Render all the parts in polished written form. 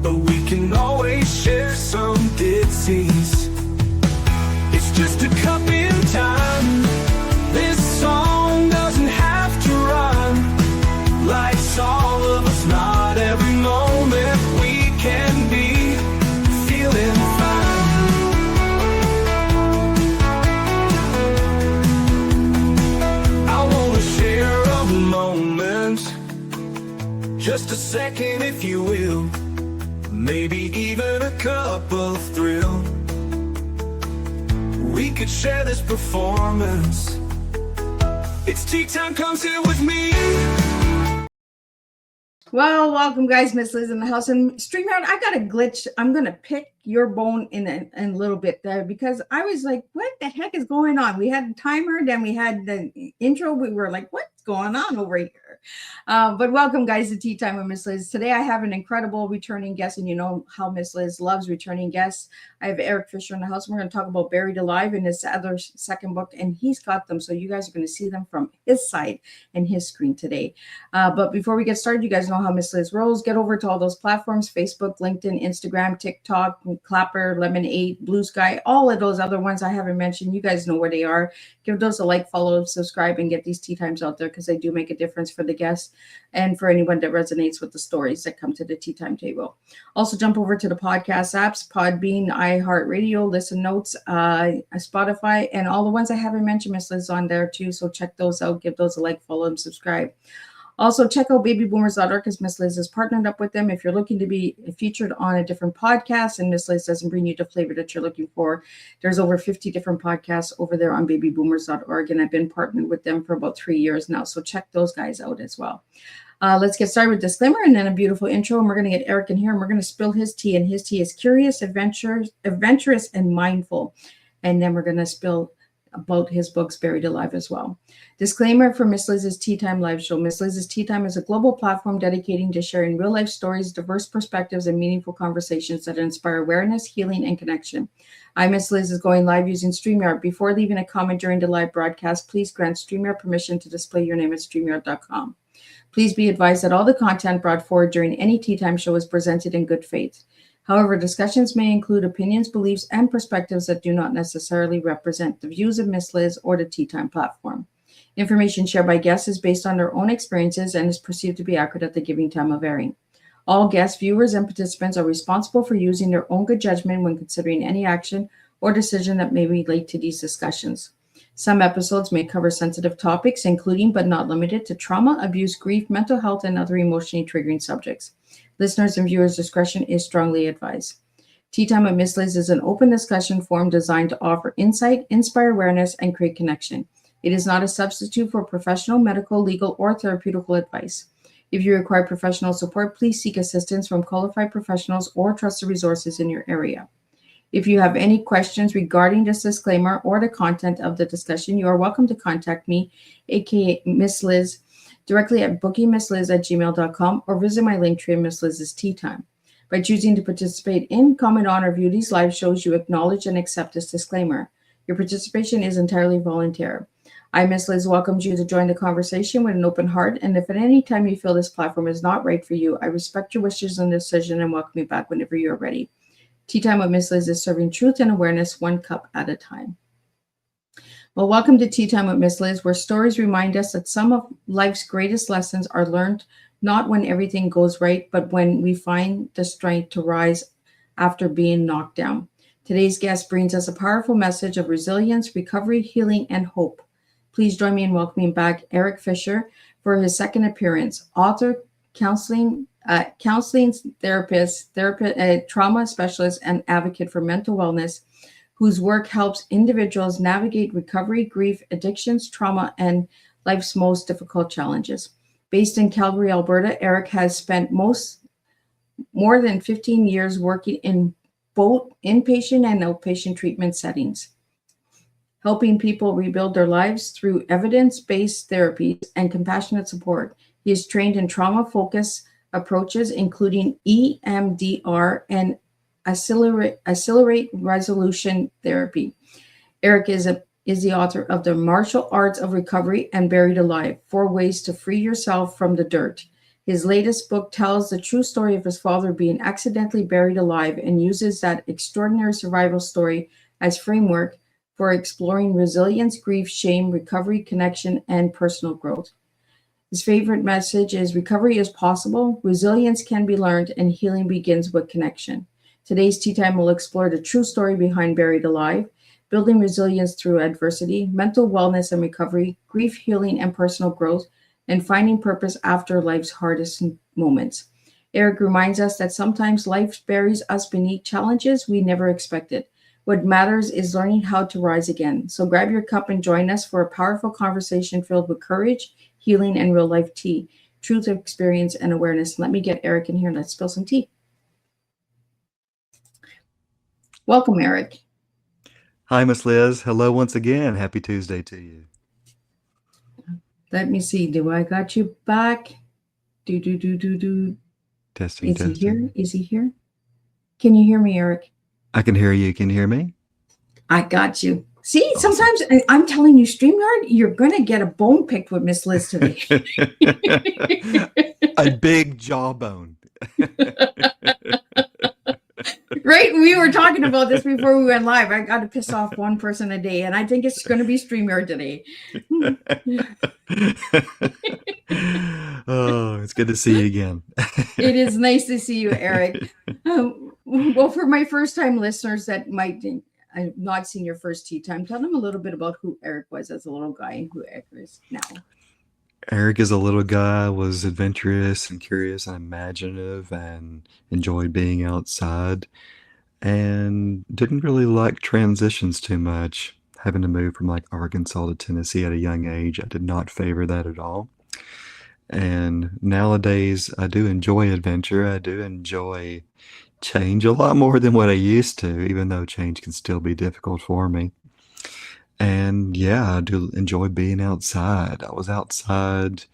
but we can always share some disease. It's just a cup in time. This song doesn't have to run. Life's all of us, not every moment we can be feeling fine. I wanna share a moment, just a second if you will, maybe even a cup of thrill. We could share this performance. It's tea time, come sit with me. Well, welcome guys, Miss Liz in the house. And StreamYard, I got a glitch. I'm going to pick your bone in a little bit there because I was like, what the heck is going on? We had a timer, then we had the intro. We were like, what's going on over here? But welcome guys to Tea Time with Miss Liz. Today I have an incredible returning guest, and you know how Miss Liz loves returning guests. I have Eric Fisher in the house. We're going to talk about Buried Alive in his other second book, and he's got them. So you guys are going to see them from his side and his screen today. But before we get started, you guys know how Miss Liz rolls. Get over to all those platforms: Facebook, LinkedIn, Instagram, TikTok, Clapper, Lemonade, Blue Sky, all of those other ones I haven't mentioned. You guys know where they are. Give those a like, follow, subscribe, and get these tea times out there because they do make a difference for the guests and for anyone that resonates with the stories that come to the tea time table. Also, jump over to the podcast apps: Podbean, iHeartRadio, Listen Notes, Spotify, and all the ones I haven't mentioned. Miss Liz on there too, so check those out. Give those a like, follow, and subscribe. Also, check out babyboomers.org because Miss Liz has partnered up with them. If you're looking to be featured on a different podcast and Miss Liz doesn't bring you the flavor that you're looking for, there's over 50 different podcasts over there on babyboomers.org, and I've been partnered with them for about 3 years now. So check those guys out as well. Let's get started with disclaimer and then a beautiful intro. And we're going to get Eric in here and we're going to spill his tea. And his tea is curious, adventurous, and mindful. And then we're going to spill about his books Buried Alive as well. Disclaimer for Miss Liz's Tea Time live show. Miss Liz's Tea Time is a global platform dedicating to sharing real life stories, diverse perspectives, and meaningful conversations that inspire awareness, healing, and connection. I, Miss Liz, is going live using StreamYard. Before leaving a comment during the live broadcast, please grant StreamYard permission to display your name at StreamYard.com. Please be advised that all the content brought forward during any Tea Time show is presented in good faith. However, discussions may include opinions, beliefs, and perspectives that do not necessarily represent the views of Miss Liz or the Tea Time platform. Information shared by guests is based on their own experiences and is perceived to be accurate at the giving time of airing. All guests, viewers, and participants are responsible for using their own good judgment when considering any action or decision that may relate to these discussions. Some episodes may cover sensitive topics, including but not limited to trauma, abuse, grief, mental health, and other emotionally triggering subjects. Listeners' and viewers' discretion is strongly advised. Tea Time with Miss Liz is an open discussion forum designed to offer insight, inspire awareness, and create connection. It is not a substitute for professional, medical, legal, or therapeutical advice. If you require professional support, please seek assistance from qualified professionals or trusted resources in your area. If you have any questions regarding this disclaimer or the content of the discussion, you are welcome to contact me, aka Miss Liz, directly at bookingmissliz@gmail.com or visit my link tree in Miss Liz's Tea Time. By choosing to participate in, comment on, or view these live shows, you acknowledge and accept this disclaimer. Your participation is entirely voluntary. I, Miss Liz, welcomes you to join the conversation with an open heart, and if at any time you feel this platform is not right for you, I respect your wishes and decision and welcome you back whenever you're ready. Tea Time with Miss Liz is serving truth and awareness one cup at a time. Well, welcome to Tea Time with Miss Liz, where stories remind us that some of life's greatest lessons are learned not when everything goes right, but when we find the strength to rise after being knocked down. Today's guest brings us a powerful message of resilience, recovery, healing, and hope. Please join me in welcoming back Eric Fisher for his second appearance. Author, counseling therapist, trauma specialist, and advocate for mental wellness, whose work helps individuals navigate recovery, grief, addictions, trauma, and life's most difficult challenges. Based in Calgary, Alberta, Eric has spent more than 15 years working in both inpatient and outpatient treatment settings, helping people rebuild their lives through evidence-based therapies and compassionate support. He is trained in trauma-focused approaches, including EMDR and accelerate resolution therapy. Eric is the author of The Martial Arts of Recovery and Buried Alive: 4 Ways to Free Yourself from the Dirt. His latest book tells the true story of his father being accidentally buried alive and uses that extraordinary survival story as framework for exploring resilience, grief, shame, recovery, connection, and personal growth. His favorite message is recovery is possible, resilience can be learned, and healing begins with connection. Today's tea time will explore the true story behind Buried Alive, building resilience through adversity, mental wellness and recovery, grief healing and personal growth, and finding purpose after life's hardest moments. Eric reminds us that sometimes life buries us beneath challenges we never expected. What matters is learning how to rise again. So grab your cup and join us for a powerful conversation filled with courage, healing, and real life tea, truth, experience, and awareness. Let me get Eric in here. Let's spill some tea. Welcome, Eric. Hi, Miss Liz. Hello once again. Happy Tuesday to you. Let me see. Do I got you back? Do. Testing, Is testing. he here? Is he here? Can you hear me, Eric? I can hear you. Can you hear me? I got you. See, Awesome. sometimes I'm telling you, StreamYard, you're going to get a bone picked with Miss Liz today. A big jawbone. Right? We were talking about this before we went live. I got to piss off one person a day, and I think it's going to be StreamYard today. Oh, it's good to see you again. It is nice to see you, Eric. Well, for my first-time listeners that might have not seen your first tea time, tell them a little bit about who Eric was as a little guy and who Eric is now. Eric, as a little guy, was adventurous and curious and imaginative and enjoyed being outside and didn't really like transitions too much. Having to move from like Arkansas to Tennessee at a young age, I did not favor that at all. And nowadays, I do enjoy adventure. I do enjoy change a lot more than what I used to, even though change can still be difficult for me. And yeah, I do enjoy being outside. I was outside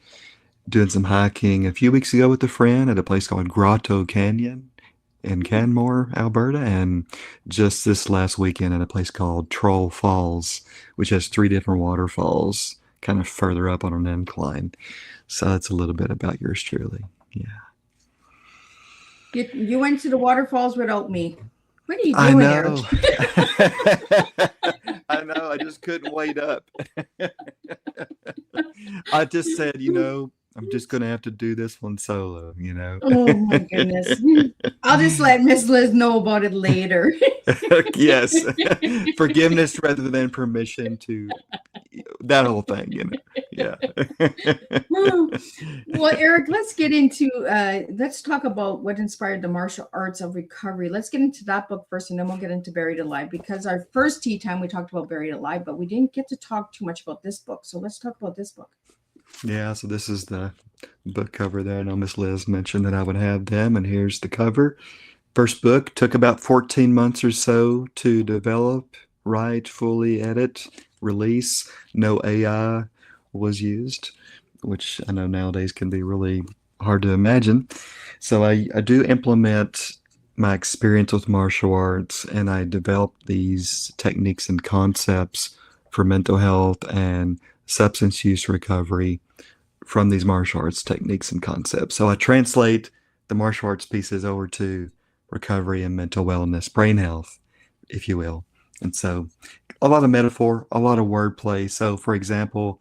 doing some hiking a few weeks ago with a friend at a place called Grotto Canyon in Canmore, Alberta, and just this last weekend at a place called Troll Falls, which has 3 different waterfalls kind of further up on an incline. So that's a little bit about yours truly. Yeah. You went to the waterfalls without me. What are you I doing, know. Eric? I know. I just couldn't wait up. I just said, I'm just going to have to do this one solo, Oh my goodness. I'll just let Miss Liz know about it later. Yes. Forgiveness rather than permission to that whole thing, Yeah. Well, Eric, let's get into let's talk about what inspired the martial arts of recovery. Let's get into that book first, and then we'll get into Buried Alive, because our first tea time we talked about Buried Alive, but we didn't get to talk too much about this book. So let's talk about this book. Yeah, so this is the book cover there. I know Miss Liz mentioned that I would have them, and here's the cover. First book took about 14 months or so to develop, write, fully edit, release. No AI was used, which I know nowadays can be really hard to imagine. So I do implement my experience with martial arts, and I develop these techniques and concepts for mental health and substance use recovery from these martial arts techniques and concepts. So I translate the martial arts pieces over to recovery and mental wellness, brain health, if you will. And so a lot of metaphor, a lot of wordplay. So for example,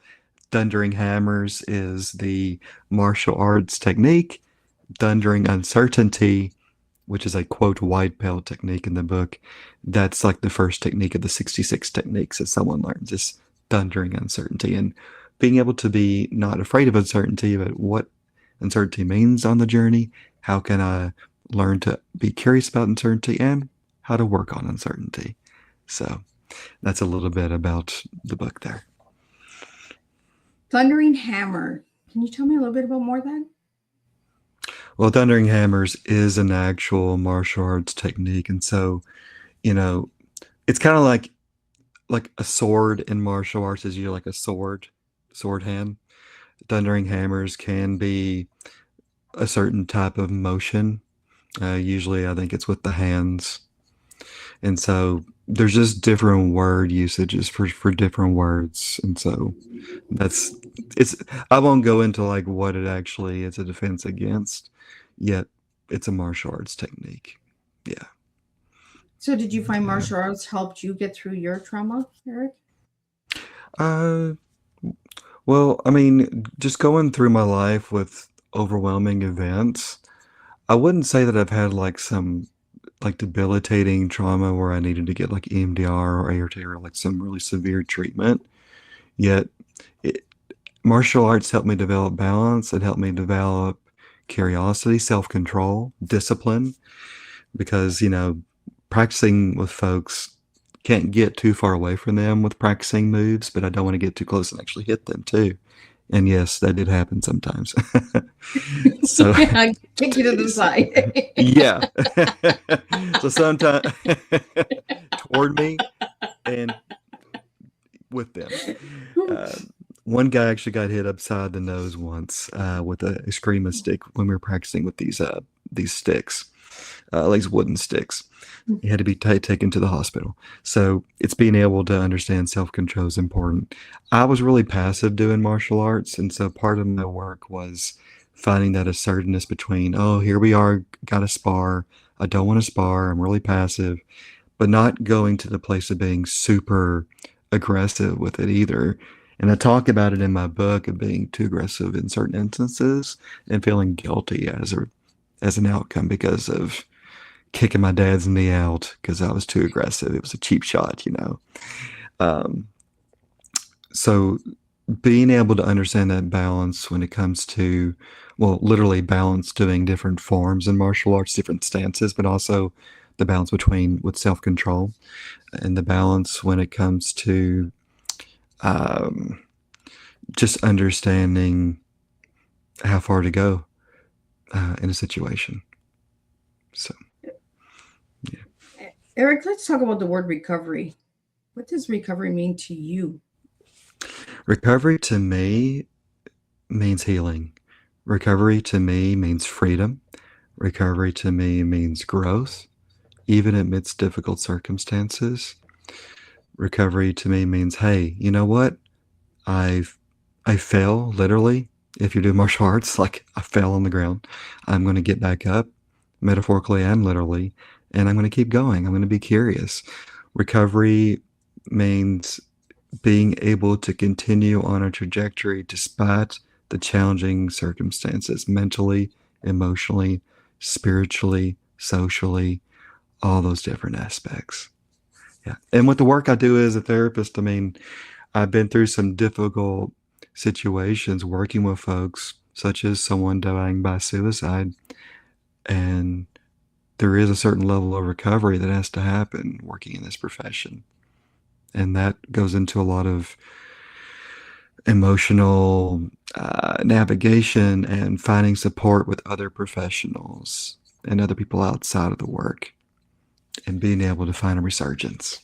thundering hammers is the martial arts technique. Thundering uncertainty, which is a quote white belt technique in the book, that's like the first technique of the 66 techniques that someone learns, is thundering uncertainty, and being able to be not afraid of uncertainty, but what uncertainty means on the journey. How can I learn to be curious about uncertainty and how to work on uncertainty? So that's a little bit about the book there. Thundering Hammer. Can you tell me a little bit about more of that? Well, thundering hammers is an actual martial arts technique. And so, it's kind of like a sword in martial arts is usually like a sword hand. Thundering hammers can be a certain type of motion. Usually I think it's with the hands. And so there's just different word usages for different words. And so that's it's I won't go into like what it actually is a defense against, yet it's a martial arts technique. Yeah. So did you find Yeah. martial arts helped you get through your trauma, Eric? Uh well, I mean, just going through my life with overwhelming events, I wouldn't say that I've had like some like debilitating trauma where I needed to get like EMDR or ART or like some really severe treatment. Yet it, martial arts helped me develop balance. It helped me develop curiosity, self-control, discipline, because, practicing with folks can't get too far away from them with practicing moves, but I don't want to get too close and actually hit them too. And yes, that did happen sometimes. So, I kick you to the side. yeah. So sometimes toward me and with them. Uh, One guy actually got hit upside the nose once with a eskrima stick when we were practicing with these sticks, these wooden sticks. He had to be taken to the hospital. So it's being able to understand self-control is important. I was really passive doing martial arts, and so part of my work was finding that assertiveness between, oh, here we are, got to spar. I don't want to spar. I'm really passive, but not going to the place of being super aggressive with it either. And I talk about it in my book of being too aggressive in certain instances and feeling guilty as an outcome because of kicking my dad's knee out because I was too aggressive. It was a cheap shot. Um, so being able to understand that balance when it comes to, well, literally balance doing different forms in martial arts, different stances, but also the balance between with self-control and the balance when it comes to um, just understanding how far to go in a situation. So, yeah. Eric, let's talk about the word recovery. What does recovery mean to you? Recovery to me means healing. Recovery to me means freedom. Recovery to me means growth, even amidst difficult circumstances. Recovery to me means, hey, you know what? I fell literally. If you do martial arts, like I fell on the ground, I'm going to get back up, metaphorically and literally, and I'm going to keep going. I'm going to be curious. Recovery means being able to continue on a trajectory despite the challenging circumstances, mentally, emotionally, spiritually, socially, all those different aspects. Yeah. And with the work I do as a therapist, I mean, I've been through some difficult situations working with folks, such as someone dying by suicide. And there is a certain level of recovery that has to happen working in this profession. And that goes into a lot of emotional navigation and finding support with other professionals and other people outside of the work and being able to find a resurgence.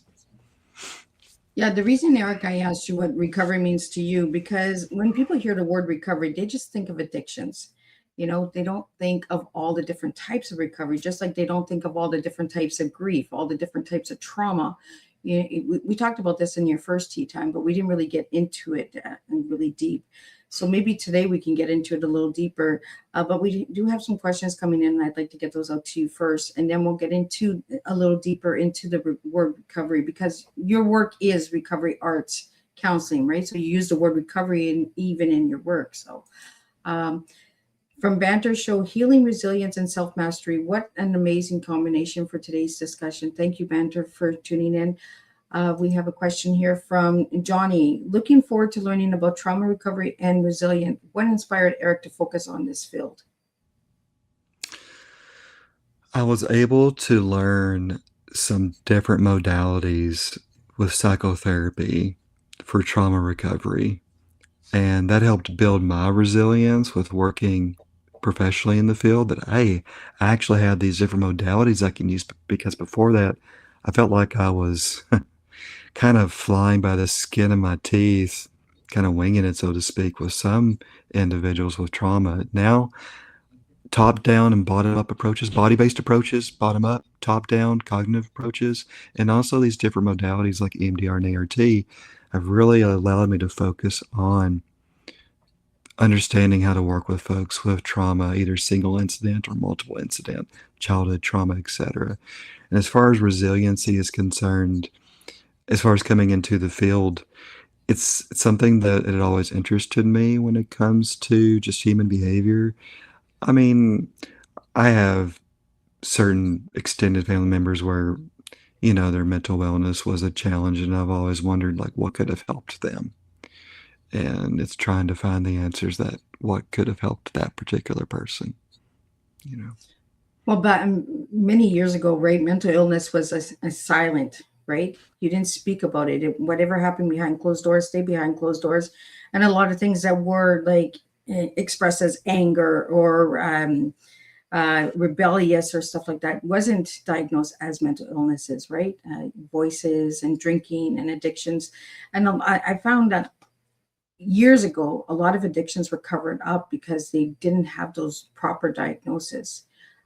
Yeah, the reason, Eric, I asked you what recovery means to you, because when people hear the word recovery, they just think of addictions. They don't think of all the different types of recovery, just like they don't think of all the different types of grief, all the different types of trauma. We talked about this in your first tea time, but we didn't really get into it really deep. So maybe today we can get into it a little deeper. But we do have some questions coming in, and I'd like to get those out to you first, and then we'll get into a little deeper into the word recovery, because your work is recovery arts counseling, right? So you use the word recovery even in your work. So from Banter Show, healing, resilience, and self-mastery. What an amazing combination for today's discussion. Thank you, Banter, for tuning in. We have a question here from Johnny. Looking forward to learning about trauma recovery and resilience. What inspired Eric to focus on this field? I was able to learn some different modalities with psychotherapy for trauma recovery. And that helped build my resilience with working professionally in the field, that, hey, I actually have these different modalities I can use, because before that, I felt like I was kind of flying by the skin of my teeth, kind of winging it, so to speak, with some individuals with trauma. Now top down and bottom up approaches, body based approaches, bottom up, top down, cognitive approaches, and also these different modalities like EMDR and ART have really allowed me to focus on understanding how to work with folks with trauma, either single incident or multiple incident, childhood trauma, etc. And as far as resiliency is concerned, as far as coming into the field, it's something that it always interested me when it comes to just human behavior. I mean, I have certain extended family members where, their mental wellness was a challenge, and I've always wondered, like, what could have helped them? And it's trying to find the answers that what could have helped that particular person, you know. Well, but many years ago, right, mental illness was a silent, right? You didn't speak about it. Whatever happened behind closed doors, stayed behind closed doors. And a lot of things that were like expressed as anger or rebellious or stuff like that wasn't diagnosed as mental illnesses, right? Voices and drinking and addictions. And I found that years ago, a lot of addictions were covered up because they didn't have those proper diagnoses.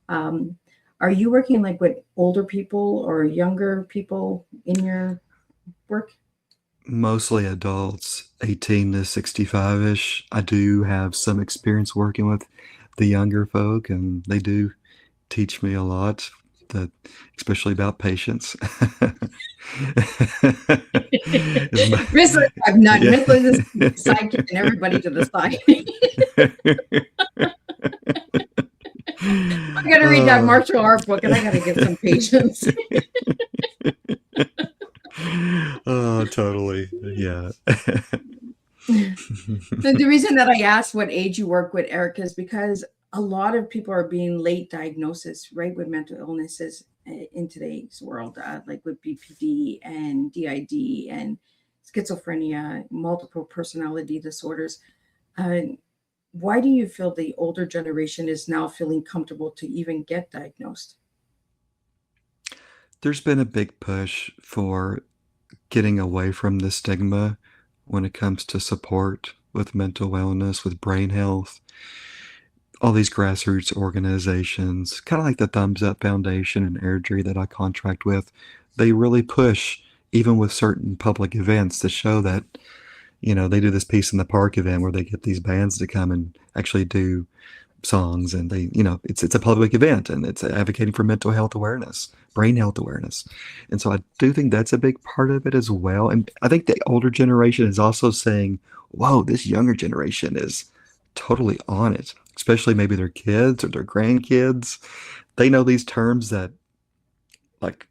Are you working like with older people or younger people in your work? Mostly adults, 18 to 65-ish. I do have some experience working with the younger folk, and they do teach me a lot, that especially about patience. Miss Liz, I'm not. Yeah. Miss Liz is sidekick and everybody to the side. I got to read that martial art book, and I got to get some patience. Oh, totally. Yeah. The reason that I asked what age you work with, Erica, is because a lot of people are being late diagnosis, right, with mental illnesses in today's world, like with BPD and DID and schizophrenia, multiple personality disorders. Why do you feel the older generation is now feeling comfortable to even get diagnosed? There's been a big push for getting away from the stigma when it comes to support with mental wellness, with brain health. All these grassroots organizations, kind of like the Thumbs Up Foundation and Airdrie that I contract with, they really push, even with certain public events, to show that, they do this Peace in the Park event where they get these bands to come and actually do songs, and they, it's a public event, and it's advocating for mental health awareness, brain health awareness. And so I do think that's a big part of it as well. And I think the older generation is also saying, whoa, this younger generation is totally on it, especially maybe their kids or their grandkids. They know these terms that, like,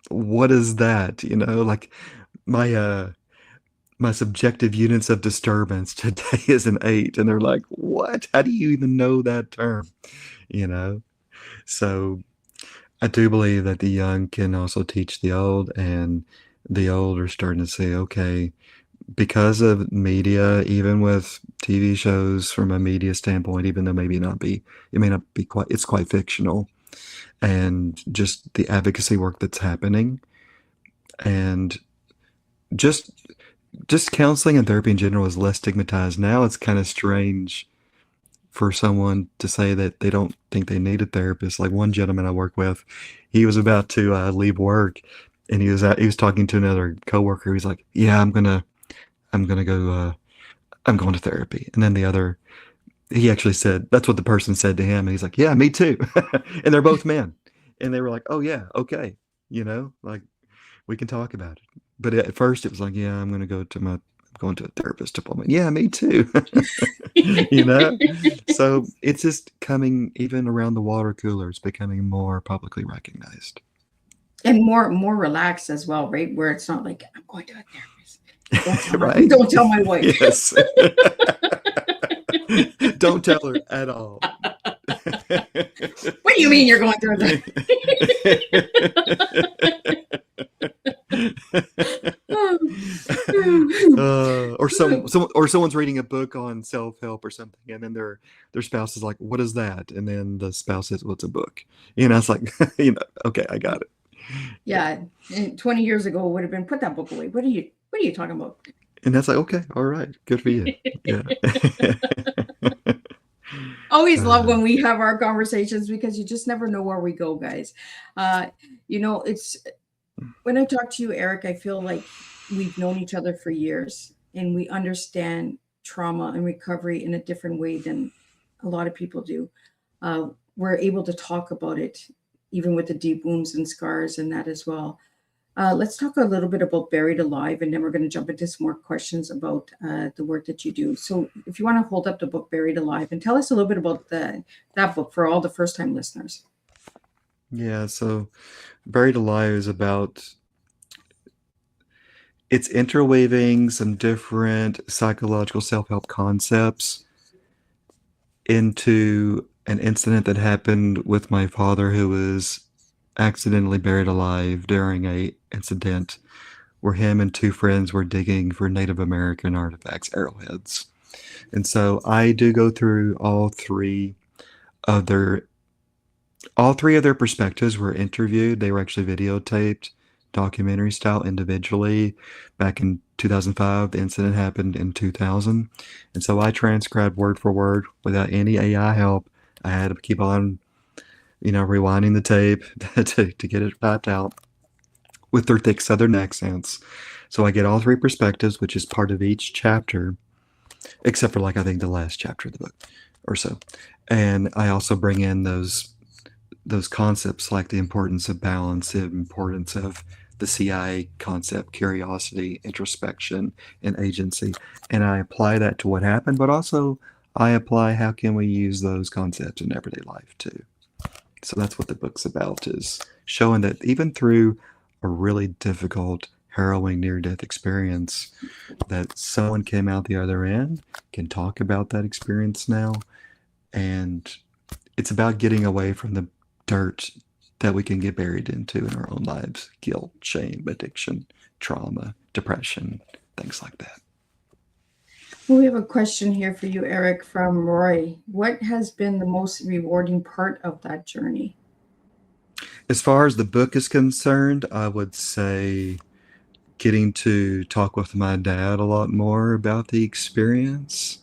what is that? Like my subjective units of disturbance today is an 8, and they're like, what? How do you even know that term? So I do believe that the young can also teach the old, and the old are starting to say, okay, because of media, even with TV shows from a media standpoint, even though it may not be quite, it's quite fictional, and just the advocacy work that's happening, and just counseling and therapy in general is less stigmatized now. It's kind of strange for someone to say that they don't think they need a therapist. Like one gentleman I work with, he was about to leave work, and he was talking to another coworker. He's like, "Yeah, I'm gonna go. I'm going to therapy." And then he actually said that's what the person said to him, and he's like, "Yeah, me too." And they're both men, and they were like, "Oh yeah, okay, like we can talk about it." But at first it was like, "Yeah, I'm going to a therapist appointment." Yeah, me too. So it's just coming, even around the water cooler, it's becoming more publicly recognized. And more relaxed as well, right? Where it's not like, I'm going to a therapist. Right? Don't tell my wife. Yes. Don't tell her at all. What do you mean you're going through that? Or someone's reading a book on self-help or something, and then their spouse is like, "What is that?" And then the spouse says, "Well, it's a book." It's like, okay, I got it. Yeah, and 20 years ago it would have been, put that book away. What are you talking about? And that's like, okay, all right, good for you. Yeah. Always love Uh, when we have our conversations because you just never know where we go, guys. It's when I talk to you, Eric, I feel like we've known each other for years and we understand trauma and recovery in a different way than a lot of people do. We're able to talk about it, even with the deep wounds and scars and that as well. Let's talk a little bit about Buried Alive, and then we're going to jump into some more questions about the work that you do. So, if you want to hold up the book Buried Alive and tell us a little bit about that book for all the first time listeners. yeah, so Buried Alive is about it's interweaving some different psychological self-help concepts into an incident that happened with my father who was accidentally buried alive during a incident where him and two friends were digging for Native American artifacts, arrowheads. And so I do go through of their all three of their perspectives were interviewed. They were actually videotaped, documentary style, individually. Back in 2005, the incident happened in 2000. And so I transcribed word for word without any AI help. I had to keep on, rewinding the tape to get it typed out with their thick Southern accents. So I get all three perspectives, which is part of each chapter, except for, like, I think the last chapter of the book or so. And I also bring in those concepts like the importance of balance, the importance of the CIA concept, curiosity, introspection, and agency. And I apply that to what happened, but also I apply how can we use those concepts in everyday life too. So that's what the book's about, is showing that even through a really difficult, harrowing near-death experience, that someone came out the other end, can talk about that experience now, and it's about getting away from the dirt that we can get buried into in our own lives: guilt, shame, addiction, trauma, depression, things like that. Well, we have a question here for you, Eric, from Roy. What has been the most rewarding part of that journey? As far as the book is concerned, I would say getting to talk with my dad a lot more about the experience,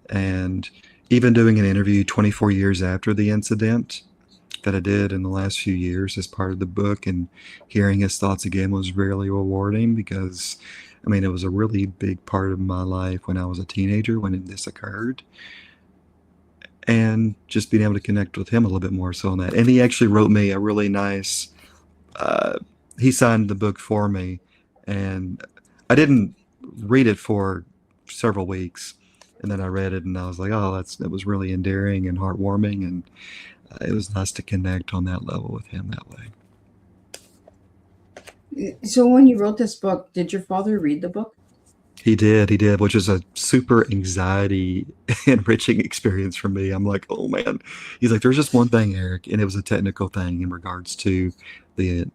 and even doing an interview 24 years after the incident that I did in the last few years as part of the book, and hearing his thoughts again was really rewarding because, I mean, it was a really big part of my life when I was a teenager when this occurred. And just being able to connect with him a little bit more so on that. And he actually wrote me a really nice, uh, he signed the book for me. And I didn't read it for several weeks. And then I read it and I was like, oh, that was really endearing and heartwarming. And it was nice to connect on that level with him that way. So, when you wrote this book, did your father read the book? He did, which is a super anxiety enriching experience for me. I'm like, oh man. He's like, there's just one thing, Eric, and it was a technical thing in regards to the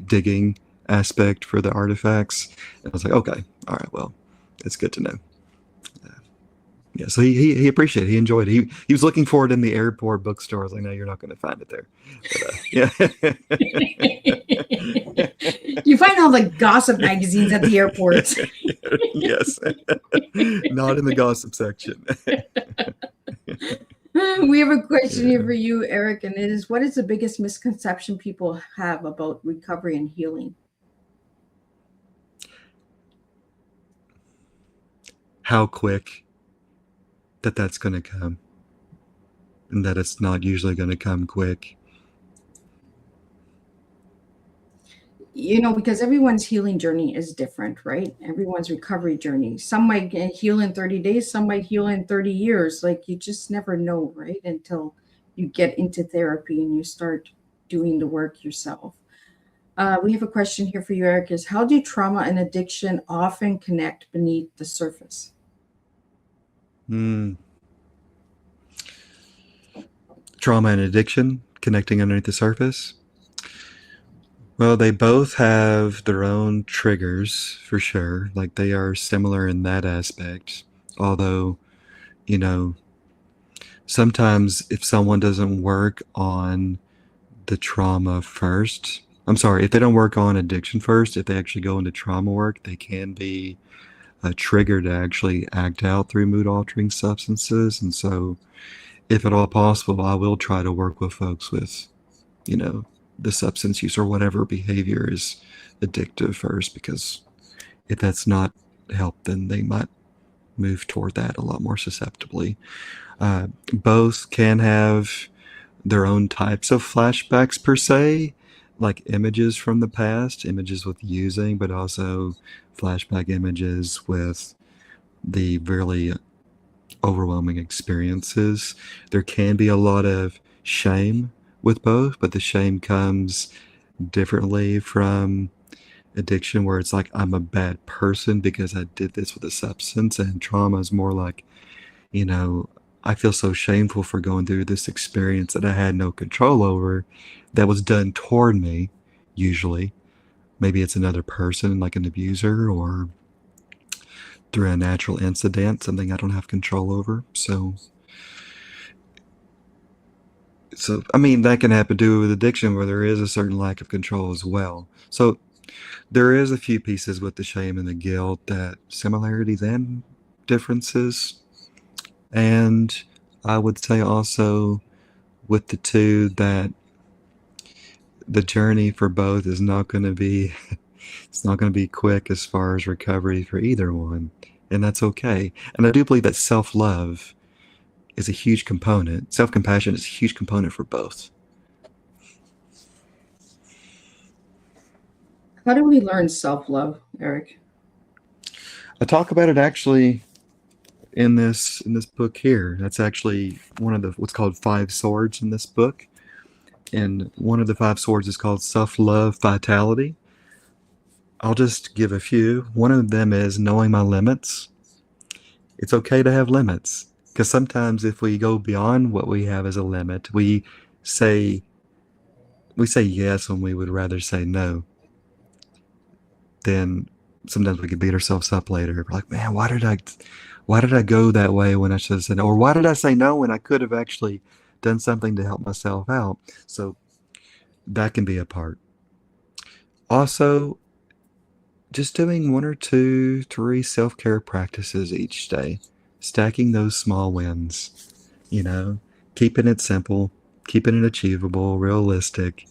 digging aspect for the artifacts. And I was like, okay, all right, well, it's good to know. Yeah, so he appreciated it. He enjoyed it. He was looking for it in the airport bookstore. I was like, no, you're not going to find it there. But, yeah. You find all the gossip magazines at the airports. Yes. Not in the gossip section. We have a question here for you, Eric, and it is: what is the biggest misconception people have about recovery and healing? How quick that's going to come, and that it's not usually going to come quick. Because everyone's healing journey is different, right? Everyone's recovery journey. Some might heal in 30 days, some might heal in 30 years. Like, you just never know, right? Until you get into therapy and you start doing the work yourself. We have a question here for you, Eric, is: how do trauma and addiction often connect beneath the surface? Trauma and addiction connecting underneath the surface. Well, they both have their own triggers for sure. Like, they are similar in that aspect. Although, sometimes if someone doesn't work on the trauma first, if they don't work on addiction first, if they actually go into trauma work, they can be a trigger to actually act out through mood altering substances. And so if at all possible, I will try to work with folks with, you know, the substance use or whatever behavior is addictive first, because if that's not help, then they might move toward that a lot more susceptibly. Both can have their own types of flashbacks per se, like images from the past, images with using, but also flashback images with the really overwhelming experiences. There can be a lot of shame with both, but the shame comes differently from addiction, where it's like I'm a bad person because I did this with a substance, and trauma is more like, you know, I feel so shameful for going through this experience that I had no control over, that was done toward me, usually. Maybe it's another person, like an abuser, or through a natural incident, something I don't have control over. So I mean, that can have to do with addiction, where there is a certain lack of control as well. So there is a few pieces with the shame and the guilt, that similarities and differences. And I would say also with the two that the journey for both is not going to be it's not going to be quick as far as recovery for either one, and that's okay. And I do believe that self-love is a huge component. Self-compassion is a huge component for both. How do we learn self-love, Eric? I talk about it actually in this book here. That's actually one of the what's called five swords in this book. And one of the five swords is called self-love vitality. I'll just give a few. One of them is knowing my limits. It's okay to have limits, because sometimes if we go beyond what we have as a limit, say we say yes when we would rather say no. Then sometimes we could beat ourselves up later. We're like, man, why did I go that way when I should have said no? Or why did I say no when I could have actually done something to help myself out? So that can be a part. Also, just doing one or two, three self-care practices each day, stacking those small wins, you know, keeping it simple, keeping it achievable, realistic,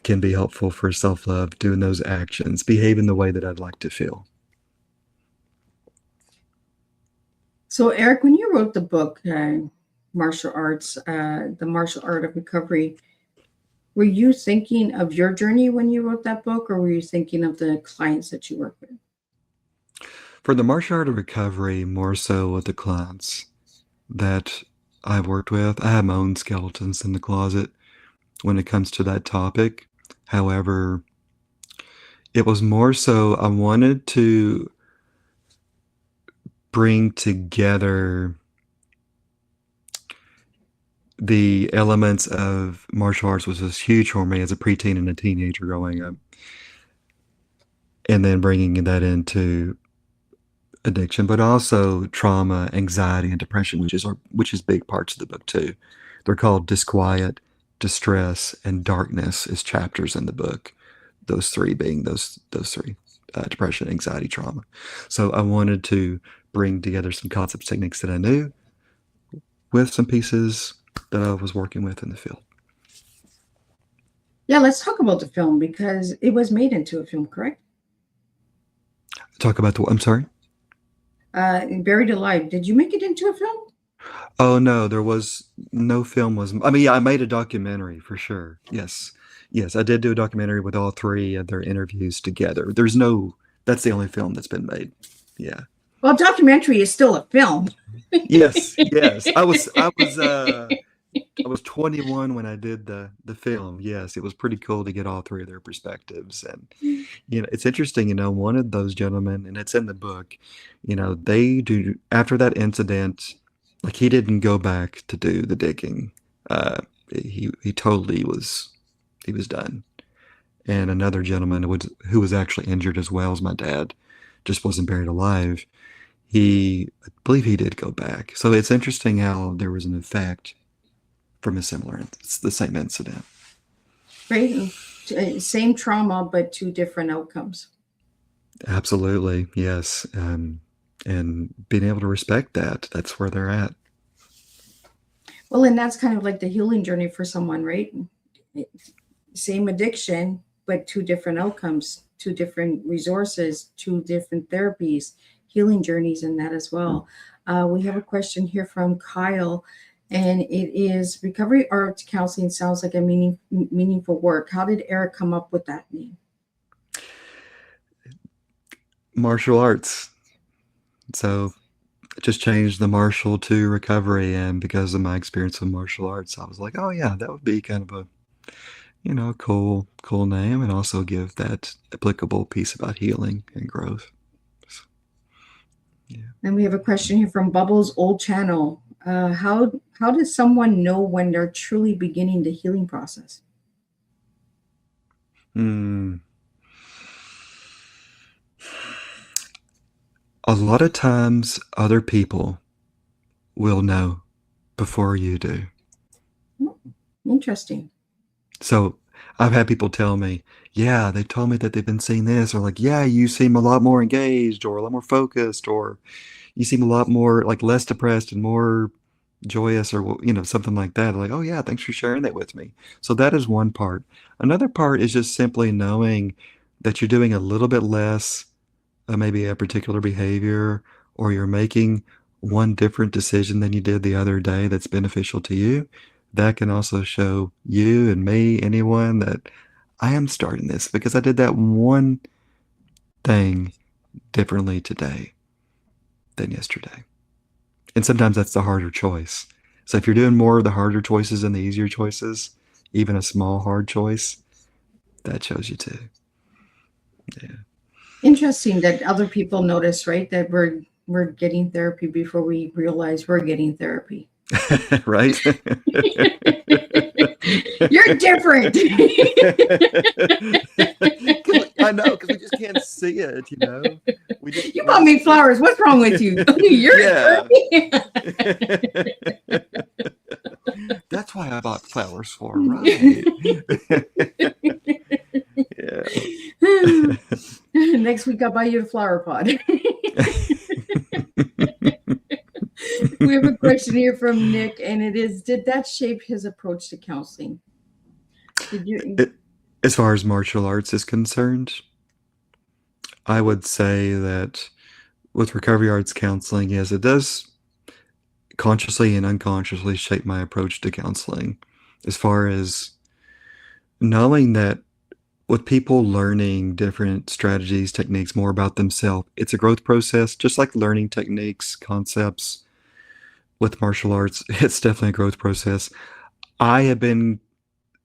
can be helpful for self-love, doing those actions, behaving the way that I'd like to feel. So, Eric, when you wrote the book, Martial Arts, The Martial Art of Recovery, were you thinking of your journey when you wrote that book, or were you thinking of the clients that you work with? For the martial art of recovery, more so with the clients that I've worked with, I have my own skeletons in the closet when it comes to that topic. However, it was more so I wanted to bring together the elements of martial arts, was just huge for me as a preteen and a teenager growing up, and then bringing that into addiction, but also trauma, anxiety, and depression, which is big parts of the book too. They're called disquiet, distress, and darkness as chapters in the book. Those three being those three: depression, anxiety, trauma. So I wanted to bring together some concepts, techniques that I knew, with some pieces that I was working with in the field. Yeah, let's talk about the film, because it was made into a film, correct? Talk about I'm sorry. Buried Alive. Did you make it into a film? Oh no, there was no film. I mean, yeah, I made a documentary for sure. Yes, I did do a documentary with all three of their interviews together. That's the only film that's been made. Yeah. Well, documentary is still a film. Yes. I was 21 when I did the film. Yes, it was pretty cool to get all three of their perspectives. And it's interesting, one of those gentlemen, and it's in the book, they do, after that incident, like, he didn't go back to do the digging. He totally he was done. And another gentleman who was actually injured as well as my dad, just wasn't buried alive. I believe he did go back. So it's interesting how there was an effect from it's the same incident. Right? Same trauma, but two different outcomes. Absolutely, yes. And being able to respect that's where they're at. Well, and that's kind of like the healing journey for someone, right? Same addiction, but two different outcomes, two different resources, two different therapies, healing journeys in that as well. We have a question here from Kyle, and it is recovery arts counseling sounds like a meaningful work. How did Eric come up with that name? Martial arts. So I just changed the martial to recovery, and because of my experience with martial arts, I was like, oh yeah, that would be kind of a cool name, and also give that applicable piece about healing and growth. So, yeah. And we have a question here from Bubbles Old Channel. How does someone know when they're truly beginning the healing process? Hmm. A lot of times, other people will know before you do. Interesting. So I've had people tell me, yeah, they told me that they've been seeing this, or like, yeah, you seem a lot more engaged, or a lot more focused, or you seem a lot more like less depressed and more joyous, or something like that. Like, oh yeah, thanks for sharing that with me. So that is one part. Another part is just simply knowing that you're doing a little bit less maybe a particular behavior, or you're making one different decision than you did the other day that's beneficial to you. That can also show you and me, anyone, that I am starting this because I did that one thing differently today than yesterday. And sometimes that's the harder choice. So if you're doing more of the harder choices than the easier choices, even a small hard choice, that shows you too. Yeah. Interesting that other people notice, right? That we're getting therapy before we realize we're getting therapy. Right? You're different. I know, because we just can't see it, You bought me flowers. What's wrong with you? You're yeah. That's why I bought flowers for, right? Yeah. Next week I'll buy you a flower pot. We have a question here from Nick, and it is, did that shape his approach to counseling? As far as martial arts is concerned, I would say that with recovery arts counseling, yes, it does consciously and unconsciously shape my approach to counseling, as far as knowing that with people learning different strategies, techniques, more about themselves, it's a growth process, just like learning techniques, concepts. With martial arts, it's definitely a growth process. I have been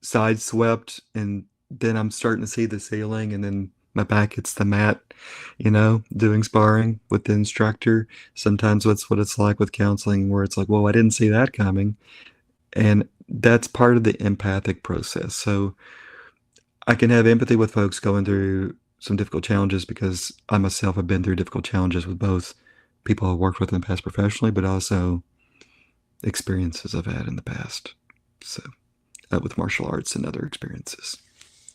sideswept, and then I'm starting to see the ceiling, and then my back hits the mat, doing sparring with the instructor. Sometimes that's what it's like with counseling, where it's like, whoa, I didn't see that coming. And that's part of the empathic process. So I can have empathy with folks going through some difficult challenges, because I myself have been through difficult challenges with both people I've worked with in the past professionally, but also experiences I've had in the past. So with martial arts and other experiences.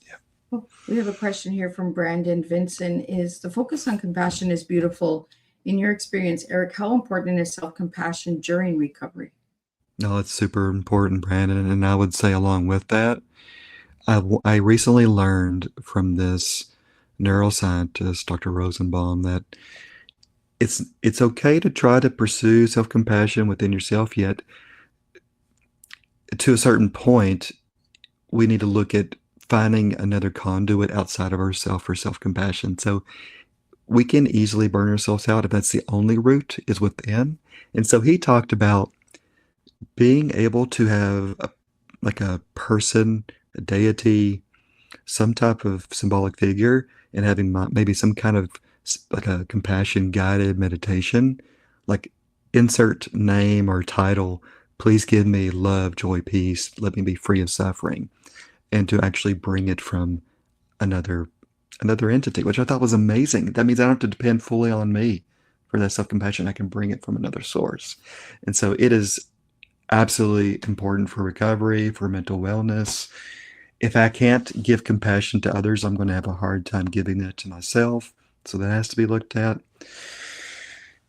Yeah. Well, we have a question here from Brandon Vincent. Is the focus on compassion is beautiful. In your experience, Eric, how important is self-compassion during recovery? No, it's super important, Brandon. And I would say along with that, I recently learned from this neuroscientist, Dr. Rosenbaum, that it's okay to try to pursue self-compassion within yourself, yet to a certain point, we need to look at finding another conduit outside of ourselves for self-compassion. So we can easily burn ourselves out if that's the only route is within. And so he talked about being able to have a person, a deity, some type of symbolic figure, and having maybe some kind of like a compassion guided meditation, like insert name or title, please give me love, joy, peace, let me be free of suffering, and to actually bring it from another entity, which I thought was amazing. That means I don't have to depend fully on me for that self-compassion. I can bring it from another source. And so it is absolutely important for recovery, for mental wellness. If I can't give compassion to others, I'm going to have a hard time giving that to myself. So that has to be looked at.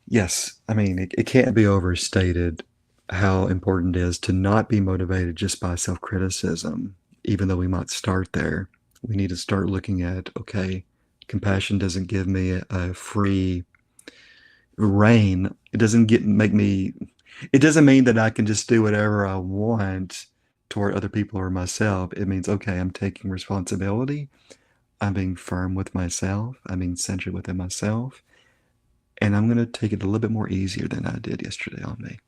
Yes, I mean, it can't be overstated how important it is to not be motivated just by self-criticism, even though we might start there. We need to start looking at, okay, compassion doesn't give me a free reign. It doesn't make me, it doesn't mean that I can just do whatever I want toward other people or myself. It means, okay, I'm taking responsibility. I'm being firm with myself. I'm being centered within myself. And I'm going to take it a little bit more easier than I did yesterday on me.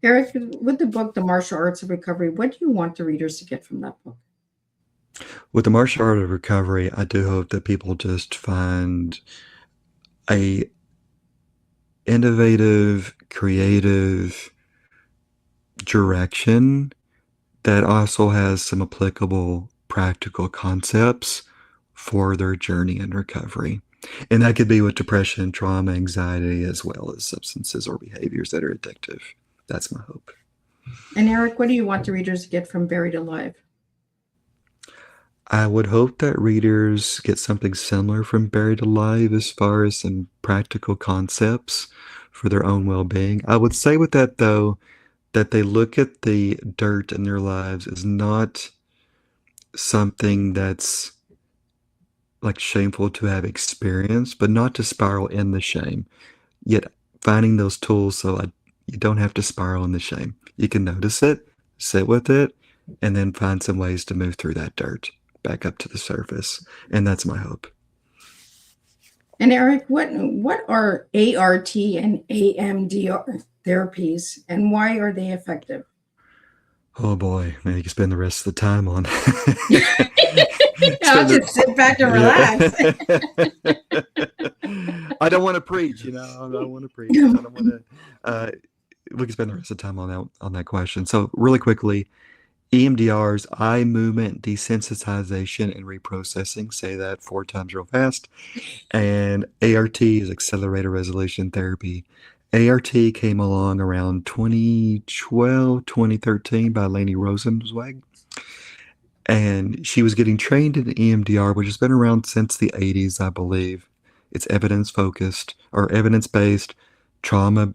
Eric, with the book, The Martial Arts of Recovery, what do you want the readers to get from that book? With the martial art of recovery, I do hope that people just find a innovative, creative direction that also has some applicable practical concepts for their journey in recovery. And that could be with depression, trauma, anxiety, as well as substances or behaviors that are addictive. That's my hope. And Eric, what do you want the readers to get from Buried Alive? I would hope that readers get something similar from Buried Alive as far as some practical concepts for their own well-being. I would say with that, though, that they look at the dirt in their lives as not something that's like shameful to have experienced, but not to spiral in the shame. Yet finding those tools so you don't have to spiral in the shame. You can notice it, sit with it, and then find some ways to move through that dirt back up to the surface. And that's my hope. And Eric, what are ART and AMDR therapies, and why are they effective? Oh boy, maybe you can spend the rest of the time on. I'll just sit back and relax. I don't want to preach, I don't want to preach. I don't want to. We can spend the rest of the time on that question. So really quickly, EMDR's eye movement desensitization and reprocessing. Say that 4 times real fast. And ART is accelerated resolution therapy. ART came along around 2012, 2013 by Lainey Rosenzweig. And she was getting trained in EMDR, which has been around since the 80s, I believe. It's evidence-focused or evidence-based, trauma-informed,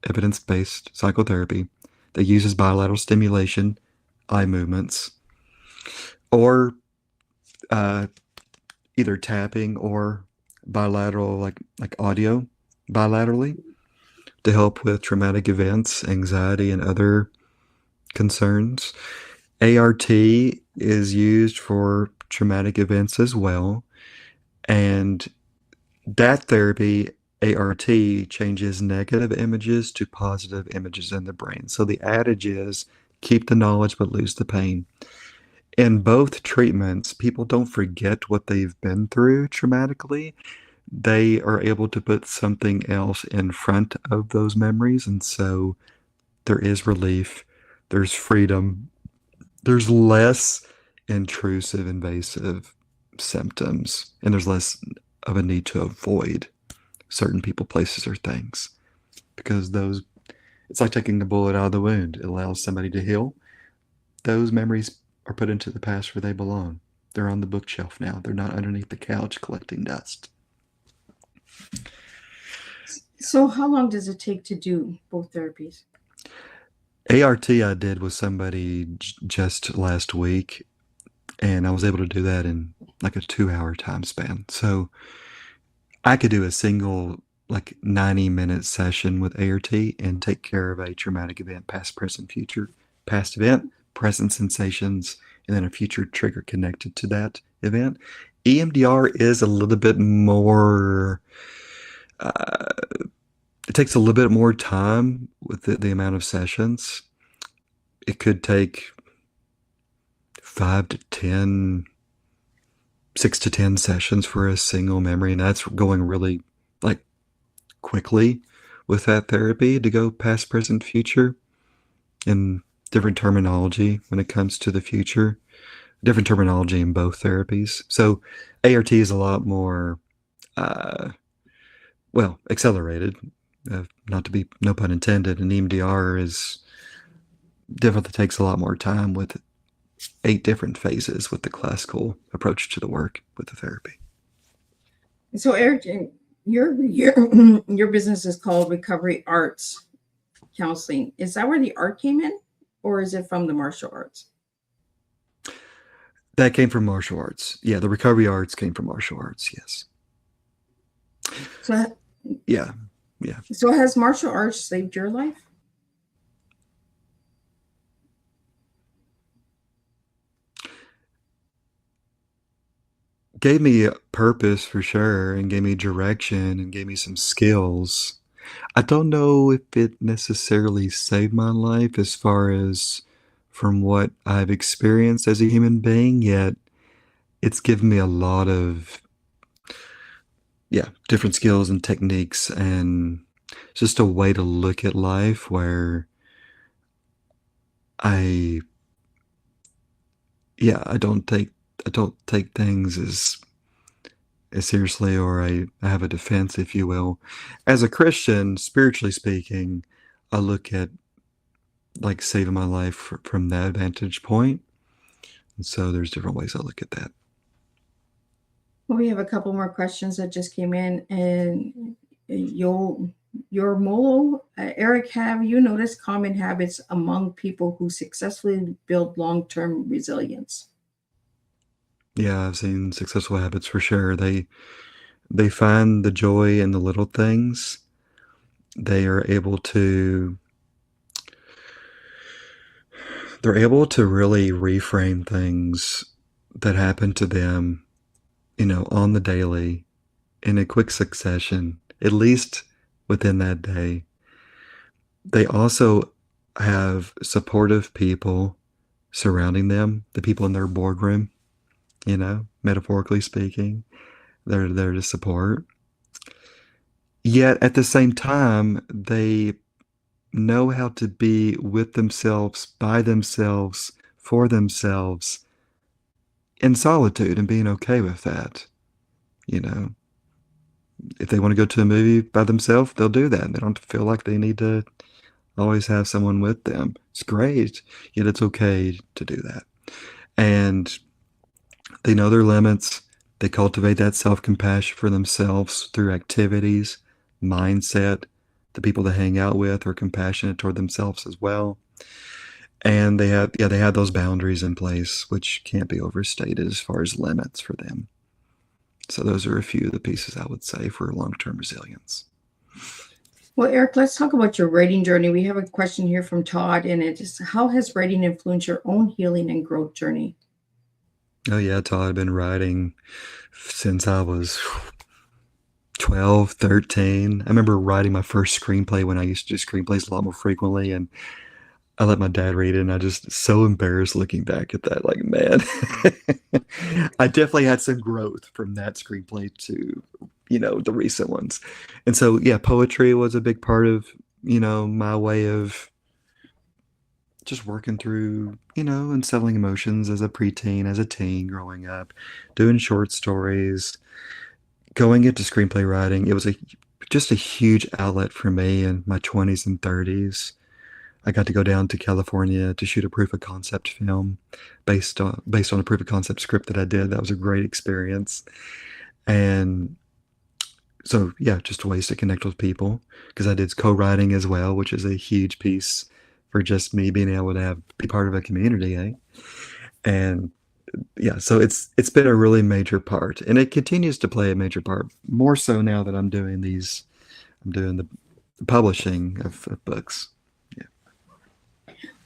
evidence-based psychotherapy that uses bilateral stimulation, eye movements, or either tapping or bilateral, like audio bilaterally, to help with traumatic events, anxiety, and other concerns. ART is used for traumatic events as well, and that therapy, ART, changes negative images to positive images in the brain. So the adage is, keep the knowledge but lose the pain. In both treatments, people don't forget what they've been through traumatically. They are able to put something else in front of those memories, and so there is relief, there's freedom, there's less intrusive, invasive symptoms, and there's less of a need to avoid certain people, places, or things, because it's like taking the bullet out of the wound. It allows somebody to heal. Those memories are put into the past where they belong. They're on the bookshelf now. They're not underneath the couch collecting dust. So how long does it take to do both therapies? ART I did with somebody just last week, and I was able to do that in like a 2-hour time span. So I could do a single 90-minute session with ART and take care of a traumatic event, past, present, future. Past event, present sensations, and then a future trigger connected to that event. EMDR is a little bit more, it takes a little bit more time with the amount of sessions. It could take 5 to 10, 6 to 10 sessions for a single memory, and that's going really quickly with that therapy to go past, present, future, and different terminology when it comes to the future, different terminology in both therapies. So ART is a lot more, accelerated, not to be, no pun intended, and EMDR is definitely takes a lot more time with 8 different phases with the classical approach to the work with the therapy. So Eric, your business is called Recovery Arts Counseling. Is that where the art came in, or is it from the martial arts? That came from martial arts. Yeah, the recovery arts came from martial arts. Yes. So, Yeah. Yeah. so has martial arts saved your life? Gave me a purpose for sure, and gave me direction, and gave me some skills. I don't know if it necessarily saved my life as far as from what I've experienced as a human being, yet it's given me a lot of, yeah, different skills and techniques, and just a way to look at life where I, yeah, I don't take things as seriously, or I have a defense, if you will. As a Christian, spiritually speaking, I look at like saving my life from that vantage point. And so there's different ways I look at that. Well, we have a couple more questions that just came in, and your Molo, Eric, have you noticed common habits among people who successfully build long-term resilience? Yeah, I've seen successful habits for sure. They find the joy in the little things. They are able to they're able to really reframe things that happen to them, on the daily in a quick succession, at least within that day. They also have supportive people surrounding them, the people in their boardroom, metaphorically speaking. They're there to support. Yet at the same time, they know how to be with themselves, by themselves, for themselves, in solitude and being okay with that. You know, if they want to go to a movie by themselves, they'll do that. They don't feel like they need to always have someone with them. It's great, yet it's okay to do that. And they know their limits. They cultivate that self-compassion for themselves through activities, mindset. The people they hang out with are compassionate toward themselves as well. And they have those boundaries in place, which can't be overstated as far as limits for them. So those are a few of the pieces I would say for long-term resilience. Well, Eric, let's talk about your writing journey. We have a question here from Todd, and it is, how has writing influenced your own healing and growth journey? Oh yeah, Todd, I've been writing since I was 12, 13. I remember writing my first screenplay when I used to do screenplays a lot more frequently, and I let my dad read it, and I just so embarrassed looking back at that. Like, man, I definitely had some growth from that screenplay to, the recent ones. And so, yeah, poetry was a big part of, my way of just working through, unsettling emotions as a preteen, as a teen growing up, doing short stories, going into screenplay writing. It was just a huge outlet for me in my 20s and 30s. I got to go down to California to shoot a proof of concept film based on a proof of concept script that I did. That was a great experience. And so, yeah, just ways to connect with people, because I did co-writing as well, which is a huge piece for just me being able to be part of a community, eh? And yeah, so it's been a really major part, and it continues to play a major part, more so now that I'm doing the publishing of books.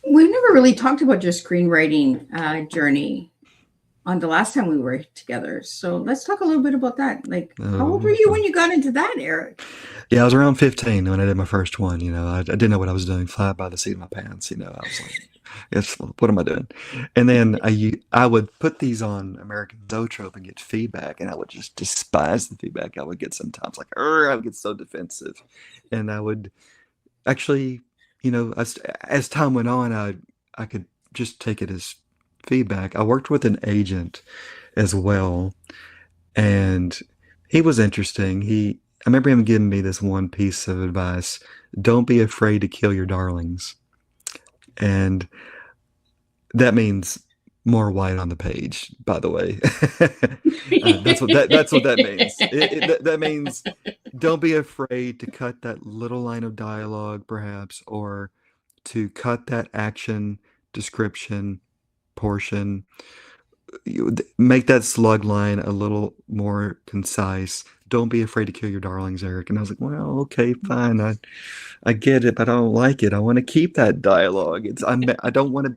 We've never really talked about your screenwriting journey on the last time we were together. So let's talk a little bit about that. Like, how old were you when you got into that, Eric? Yeah, I was around 15 when I did my first one. I didn't know what I was doing, fly by the seat of my pants. I was like, yes, what am I doing? And then I would put these on American Zoetrope and get feedback, and I would just despise the feedback I would get sometimes. Like, I would get so defensive. And I would actually, as time went on, I could just take it as feedback. I worked with an agent as well, and he was interesting. I remember him giving me this one piece of advice: don't be afraid to kill your darlings. And that means more white on the page, by the way. That's what that means. That means don't be afraid to cut that little line of dialogue, perhaps, or to cut that action description portion. Make that slug line a little more concise. Don't be afraid to kill your darlings, Eric. And I was like, well, okay, fine. I get it, but I don't like it. I want to keep that dialogue. I don't want to.